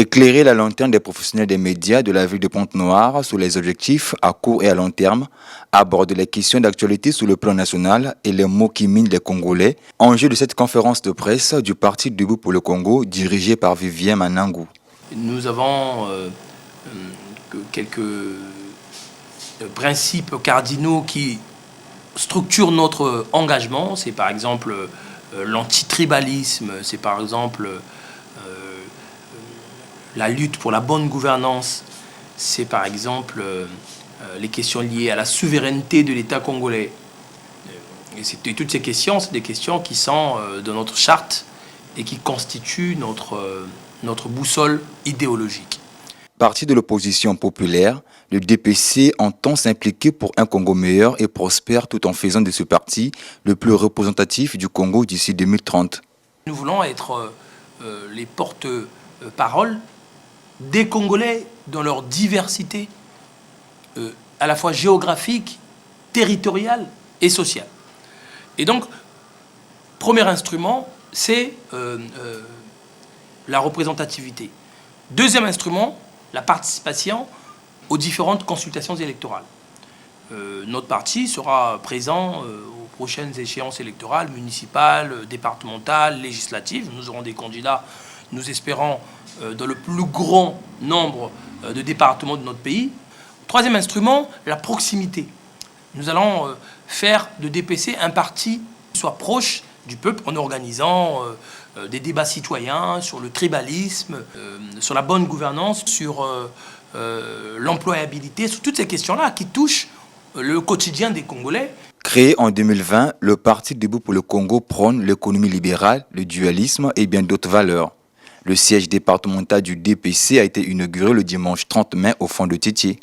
Éclairer la lanterne des professionnels des médias de la ville de Pointe-Noire sur les objectifs à court et à long terme, aborder les questions d'actualité sur le plan national et les mots qui minent les Congolais. Enjeu de cette conférence de presse du Parti Debout pour le Congo, dirigé par Vivien Manangou. Nous avons quelques principes cardinaux qui structurent notre engagement. C'est par exemple l'antitribalisme, c'est par exemple la lutte pour la bonne gouvernance, c'est par exemple les questions liées à la souveraineté de l'État congolais. Et toutes ces questions, c'est des questions qui sont de notre charte et qui constituent notre boussole idéologique. Parti de l'opposition populaire, le DPC entend s'impliquer pour un Congo meilleur et prospère tout en faisant de ce parti le plus représentatif du Congo d'ici 2030. Nous voulons être les porte-paroles des Congolais dans leur diversité à la fois géographique, territoriale et sociale. Et donc, premier instrument, c'est la représentativité. Deuxième instrument, la participation aux différentes consultations électorales. Notre parti sera présent aux prochaines échéances électorales, municipales, départementales, législatives. Nous aurons des candidats, nous espérons, dans le plus grand nombre de départements de notre pays. Troisième instrument, la proximité. Nous allons faire de DPC un parti qui soit proche du peuple en organisant des débats citoyens sur le tribalisme, sur la bonne gouvernance, sur l'employabilité, sur toutes ces questions-là qui touchent le quotidien des Congolais. Créé en 2020, le Parti Debout pour le Congo prône l'économie libérale, le dualisme et bien d'autres valeurs. Le siège départemental du DPC a été inauguré le dimanche 30 mai au fond de Tétié.